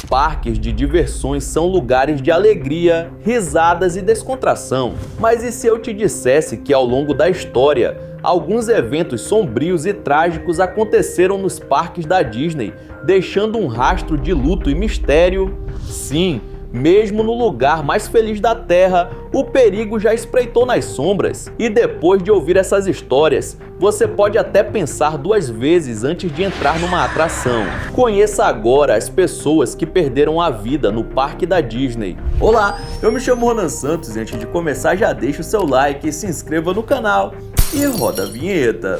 Parques de diversões são lugares de alegria, risadas e descontração. Mas e se eu te dissesse que ao longo da história, alguns eventos sombrios e trágicos aconteceram nos parques da Disney, deixando um rastro de luto e mistério? Sim, mesmo no lugar mais feliz da Terra, o perigo já espreitou nas sombras. E depois de ouvir essas histórias, você pode até pensar duas vezes antes de entrar numa atração. Conheça agora as pessoas que perderam a vida no parque da Disney. Olá, eu me chamo Ronan Santos e antes de começar já deixa o seu like, se inscreva no canal e roda a vinheta.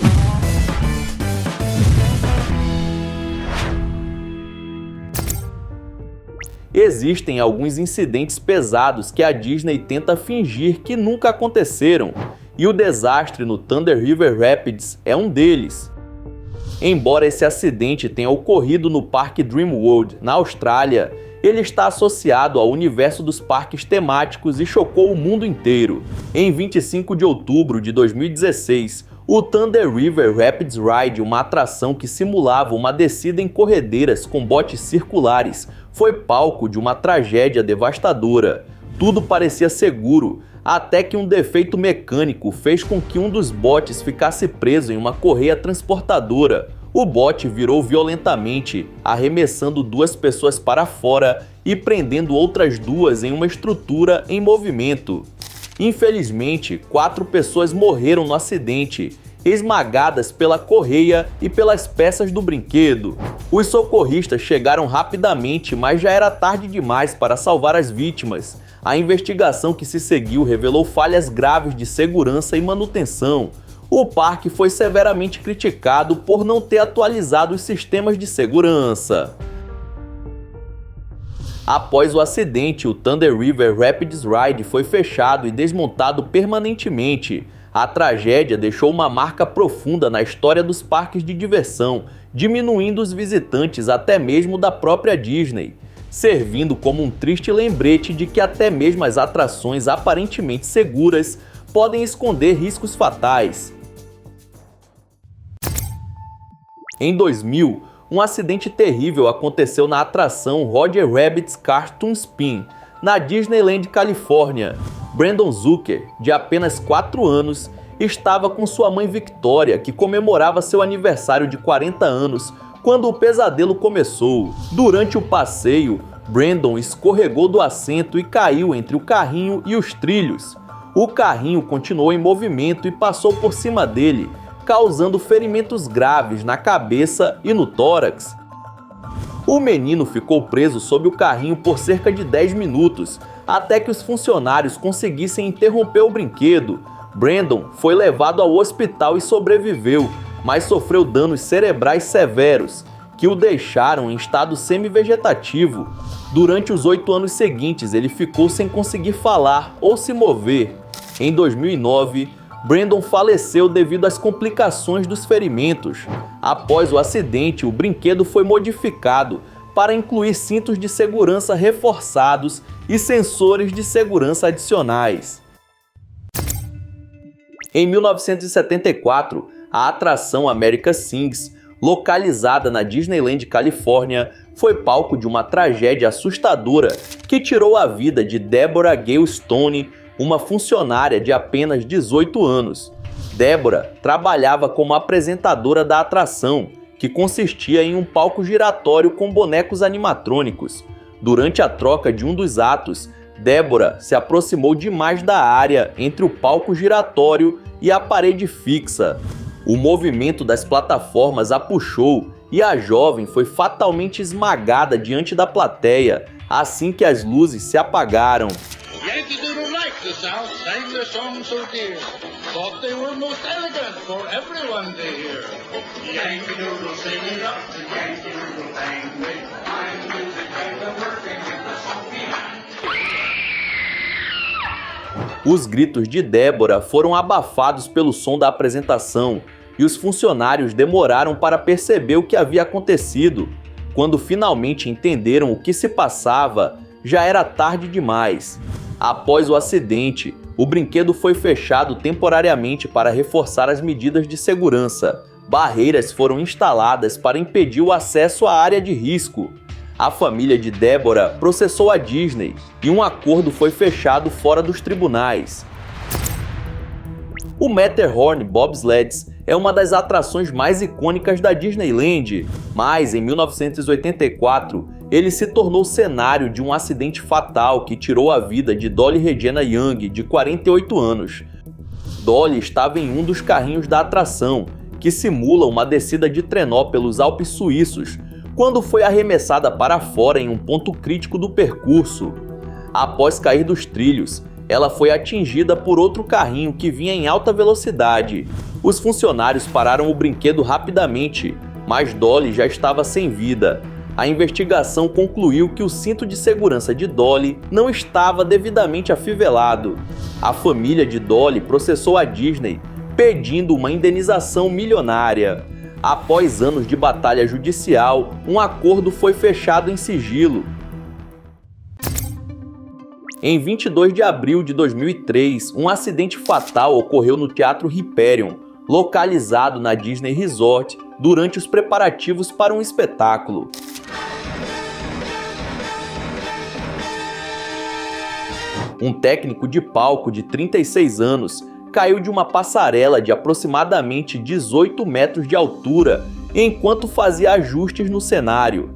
Existem alguns incidentes pesados que a Disney tenta fingir que nunca aconteceram, e o desastre no Thunder River Rapids é um deles. Embora esse acidente tenha ocorrido no Parque Dreamworld, na Austrália, ele está associado ao universo dos parques temáticos e chocou o mundo inteiro. Em 25 de outubro de 2016, o Thunder River Rapids Ride, uma atração que simulava uma descida em corredeiras com botes circulares, foi palco de uma tragédia devastadora. Tudo parecia seguro, até que um defeito mecânico fez com que um dos botes ficasse preso em uma correia transportadora. O bote virou violentamente, arremessando duas pessoas para fora e prendendo outras duas em uma estrutura em movimento. Infelizmente, 4 pessoas morreram no acidente, esmagadas pela correia e pelas peças do brinquedo. Os socorristas chegaram rapidamente, mas já era tarde demais para salvar as vítimas. A investigação que se seguiu revelou falhas graves de segurança e manutenção. O parque foi severamente criticado por não ter atualizado os sistemas de segurança. Após o acidente, o Thunder River Rapids Ride foi fechado e desmontado permanentemente. A tragédia deixou uma marca profunda na história dos parques de diversão, diminuindo os visitantes até mesmo da própria Disney, servindo como um triste lembrete de que até mesmo as atrações aparentemente seguras podem esconder riscos fatais. Em 2000, um acidente terrível aconteceu na atração Roger Rabbit's Cartoon Spin, na Disneyland, Califórnia. Brandon Zucker, de apenas 4 anos, estava com sua mãe Victoria, que comemorava seu aniversário de 40 anos, quando o pesadelo começou. Durante o passeio, Brandon escorregou do assento e caiu entre o carrinho e os trilhos. O carrinho continuou em movimento e passou por cima dele, causando ferimentos graves na cabeça e no tórax. O menino ficou preso sob o carrinho por cerca de 10 minutos, até que os funcionários conseguissem interromper o brinquedo. Brandon foi levado ao hospital e sobreviveu, mas sofreu danos cerebrais severos, que o deixaram em estado semi-vegetativo. Durante os 8 anos seguintes, ele ficou sem conseguir falar ou se mover. Em 2009, Brandon faleceu devido às complicações dos ferimentos. Após o acidente, o brinquedo foi modificado para incluir cintos de segurança reforçados e sensores de segurança adicionais. Em 1974, a atração America Sings, localizada na Disneyland, Califórnia, foi palco de uma tragédia assustadora que tirou a vida de Deborah Gale Stone, uma funcionária de apenas 18 anos. Deborah trabalhava como apresentadora da atração, que consistia em um palco giratório com bonecos animatrônicos. Durante a troca de um dos atos, Deborah se aproximou demais da área entre o palco giratório e a parede fixa. O movimento das plataformas a puxou e a jovem foi fatalmente esmagada diante da plateia assim que as luzes se apagaram. Yankee Doodle liked the South, sang their song so dear, thought they were most elegant for everyone to hear. Yankee Doodle sing it up, the Yankee Doodle bang with fine music and the working in the song behind. Os gritos de Deborah foram abafados pelo som da apresentação e os funcionários demoraram para perceber o que havia acontecido. Quando finalmente entenderam o que se passava, já era tarde demais. Após o acidente, o brinquedo foi fechado temporariamente para reforçar as medidas de segurança. Barreiras foram instaladas para impedir o acesso à área de risco. A família de Deborah processou a Disney e um acordo foi fechado fora dos tribunais. O Matterhorn Bobsleds é uma das atrações mais icônicas da Disneyland, mas em 1984 ele se tornou cenário de um acidente fatal que tirou a vida de Dolly Regina Young, de 48 anos. Dolly estava em um dos carrinhos da atração, que simula uma descida de trenó pelos Alpes suíços, quando foi arremessada para fora em um ponto crítico do percurso. Após cair dos trilhos, ela foi atingida por outro carrinho que vinha em alta velocidade. Os funcionários pararam o brinquedo rapidamente, mas Dolly já estava sem vida. A investigação concluiu que o cinto de segurança de Dolly não estava devidamente afivelado. A família de Dolly processou a Disney, pedindo uma indenização milionária. Após anos de batalha judicial, um acordo foi fechado em sigilo. Em 22 de abril de 2003, um acidente fatal ocorreu no Teatro Hyperion, localizado na Disney Resort, durante os preparativos para um espetáculo. Um técnico de palco de 36 anos caiu de uma passarela de aproximadamente 18 metros de altura enquanto fazia ajustes no cenário.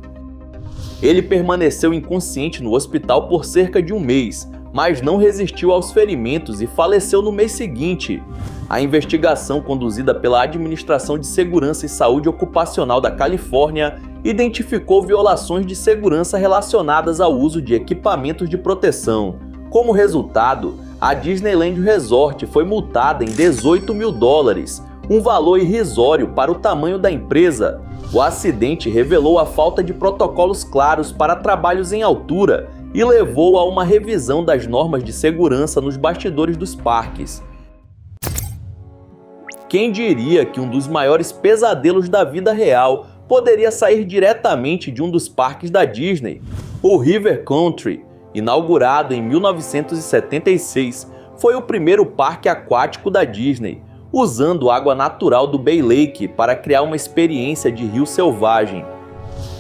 Ele permaneceu inconsciente no hospital por cerca de um mês, mas não resistiu aos ferimentos e faleceu no mês seguinte. A investigação conduzida pela Administração de Segurança e Saúde Ocupacional da Califórnia identificou violações de segurança relacionadas ao uso de equipamentos de proteção. Como resultado, a Disneyland Resort foi multada em $18 mil, um valor irrisório para o tamanho da empresa. O acidente revelou a falta de protocolos claros para trabalhos em altura e levou a uma revisão das normas de segurança nos bastidores dos parques. Quem diria que um dos maiores pesadelos da vida real poderia sair diretamente de um dos parques da Disney? O River Country, inaugurado em 1976, foi o primeiro parque aquático da Disney, usando água natural do Bay Lake para criar uma experiência de rio selvagem.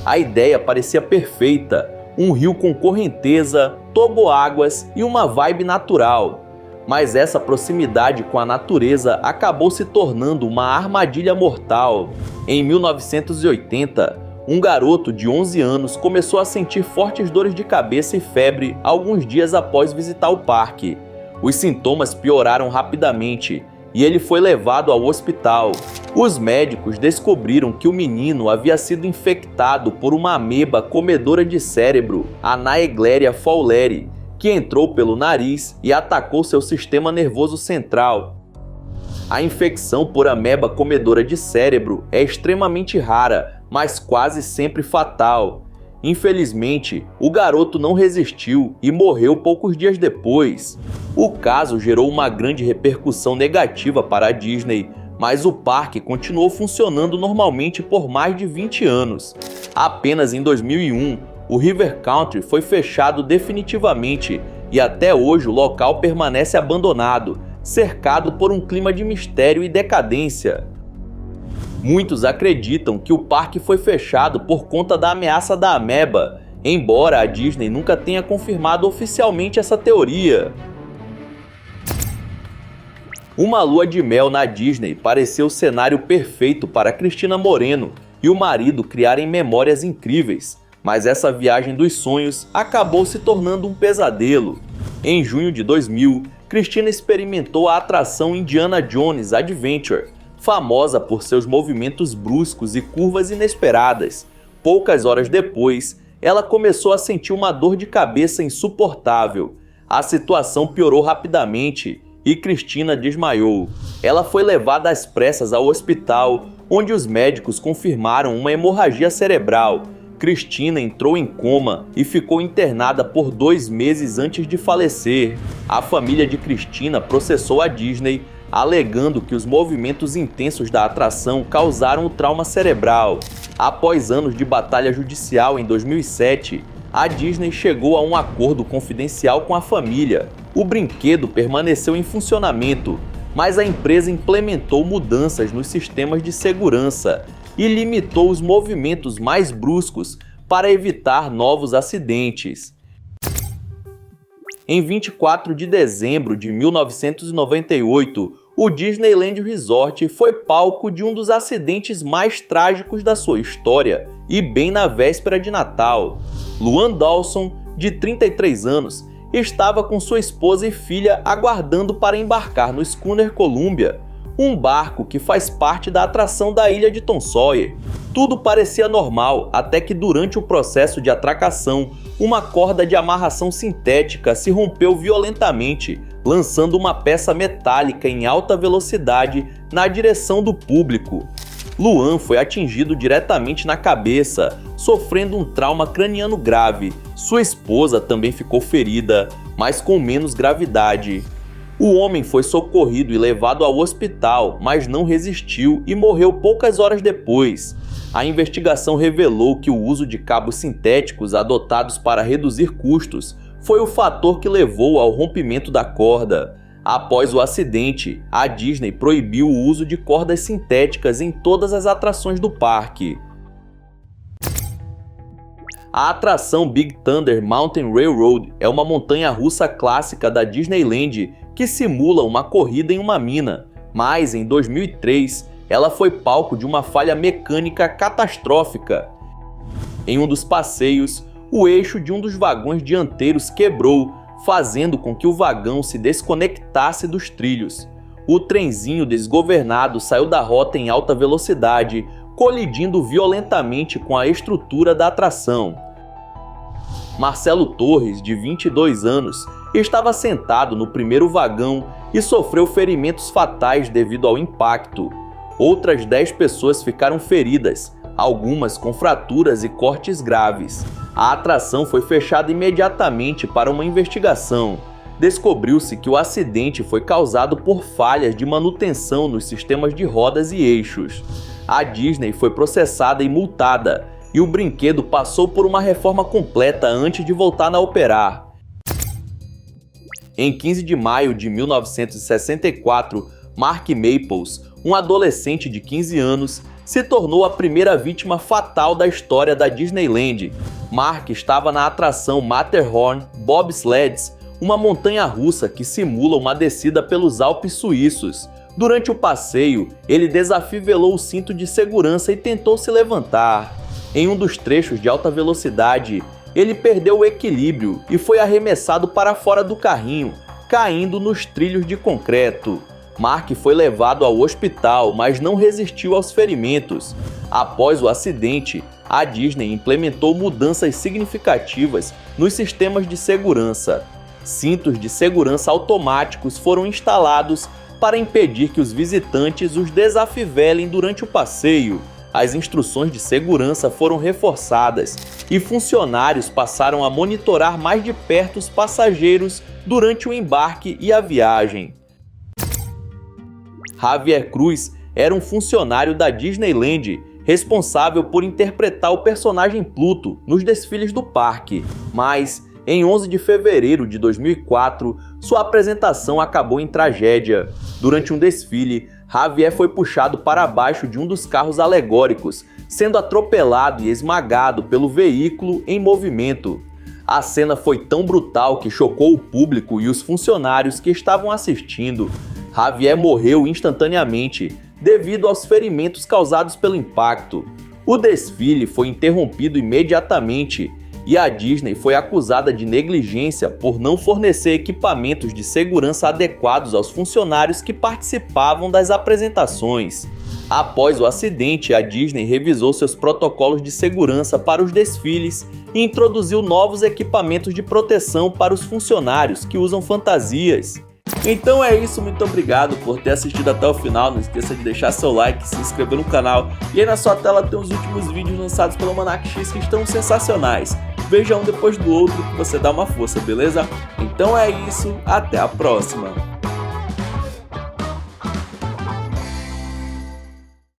A ideia parecia perfeita, um rio com correnteza, toboáguas e uma vibe natural. Mas essa proximidade com a natureza acabou se tornando uma armadilha mortal. Em 1980, um garoto de 11 anos começou a sentir fortes dores de cabeça e febre alguns dias após visitar o parque. Os sintomas pioraram rapidamente e ele foi levado ao hospital. Os médicos descobriram que o menino havia sido infectado por uma ameba comedora de cérebro, a Naegleria fowleri, que entrou pelo nariz e atacou seu sistema nervoso central. A infecção por ameba comedora de cérebro é extremamente rara, mas quase sempre fatal. Infelizmente, o garoto não resistiu e morreu poucos dias depois. O caso gerou uma grande repercussão negativa para a Disney, mas o parque continuou funcionando normalmente por mais de 20 anos. Apenas em 2001, o River Country foi fechado definitivamente e até hoje o local permanece abandonado, cercado por um clima de mistério e decadência. Muitos acreditam que o parque foi fechado por conta da ameaça da ameba, embora a Disney nunca tenha confirmado oficialmente essa teoria. Uma lua de mel na Disney pareceu o cenário perfeito para Cristina Moreno e o marido criarem memórias incríveis, mas essa viagem dos sonhos acabou se tornando um pesadelo. Em junho de 2000, Cristina experimentou a atração Indiana Jones Adventure, famosa por seus movimentos bruscos e curvas inesperadas. Poucas horas depois, ela começou a sentir uma dor de cabeça insuportável. A situação piorou rapidamente e Cristina desmaiou. Ela foi levada às pressas ao hospital, onde os médicos confirmaram uma hemorragia cerebral. Cristina entrou em coma e ficou internada por 2 meses antes de falecer. A família de Cristina processou a Disney, alegando que os movimentos intensos da atração causaram o trauma cerebral. Após anos de batalha judicial em 2007, a Disney chegou a um acordo confidencial com a família. O brinquedo permaneceu em funcionamento, mas a empresa implementou mudanças nos sistemas de segurança e limitou os movimentos mais bruscos para evitar novos acidentes. Em 24 de dezembro de 1998, o Disneyland Resort foi palco de um dos acidentes mais trágicos da sua história, e bem na véspera de Natal. Luann Dawson, de 33 anos, estava com sua esposa e filha aguardando para embarcar no Schooner Columbia, um barco que faz parte da atração da ilha de Tom Sawyer. Tudo parecia normal, até que durante o processo de atracação, uma corda de amarração sintética se rompeu violentamente, lançando uma peça metálica em alta velocidade na direção do público. Luann foi atingido diretamente na cabeça, sofrendo um trauma craniano grave. Sua esposa também ficou ferida, mas com menos gravidade. O homem foi socorrido e levado ao hospital, mas não resistiu e morreu poucas horas depois. A investigação revelou que o uso de cabos sintéticos adotados para reduzir custos foi o fator que levou ao rompimento da corda. Após o acidente, a Disney proibiu o uso de cordas sintéticas em todas as atrações do parque. A atração Big Thunder Mountain Railroad é uma montanha-russa clássica da Disneyland que simula uma corrida em uma mina, mas em 2003 ela foi palco de uma falha mecânica catastrófica. Em um dos passeios, o eixo de um dos vagões dianteiros quebrou, fazendo com que o vagão se desconectasse dos trilhos. O trenzinho desgovernado saiu da rota em alta velocidade, colidindo violentamente com a estrutura da atração. Marcelo Torres, de 22 anos, estava sentado no primeiro vagão e sofreu ferimentos fatais devido ao impacto. Outras 10 pessoas ficaram feridas, algumas com fraturas e cortes graves. A atração foi fechada imediatamente para uma investigação. Descobriu-se que o acidente foi causado por falhas de manutenção nos sistemas de rodas e eixos. A Disney foi processada e multada, e o brinquedo passou por uma reforma completa antes de voltar a operar. Em 15 de maio de 1964, Mark Maples, um adolescente de 15 anos, se tornou a primeira vítima fatal da história da Disneyland. Mark estava na atração Matterhorn Bobsleds, uma montanha-russa que simula uma descida pelos Alpes suíços. Durante o passeio, ele desafivelou o cinto de segurança e tentou se levantar. Em um dos trechos de alta velocidade, ele perdeu o equilíbrio e foi arremessado para fora do carrinho, caindo nos trilhos de concreto. Mark foi levado ao hospital, mas não resistiu aos ferimentos. Após o acidente, a Disney implementou mudanças significativas nos sistemas de segurança. Cintos de segurança automáticos foram instalados para impedir que os visitantes os desafivelem durante o passeio. As instruções de segurança foram reforçadas e funcionários passaram a monitorar mais de perto os passageiros durante o embarque e a viagem. Javier Cruz era um funcionário da Disneyland responsável por interpretar o personagem Pluto nos desfiles do parque, mas em 11 de fevereiro de 2004, sua apresentação acabou em tragédia. Durante um desfile, Javier foi puxado para baixo de um dos carros alegóricos, sendo atropelado e esmagado pelo veículo em movimento. A cena foi tão brutal que chocou o público e os funcionários que estavam assistindo. Javier morreu instantaneamente devido aos ferimentos causados pelo impacto. O desfile foi interrompido imediatamente e a Disney foi acusada de negligência por não fornecer equipamentos de segurança adequados aos funcionários que participavam das apresentações. Após o acidente, a Disney revisou seus protocolos de segurança para os desfiles e introduziu novos equipamentos de proteção para os funcionários que usam fantasias. Então é isso, muito obrigado por ter assistido até o final. Não esqueça de deixar seu like, se inscrever no canal. E aí na sua tela tem os últimos vídeos lançados pelo Almanac X que estão sensacionais. Veja um depois do outro que você dá uma força, beleza? Então é isso, até a próxima!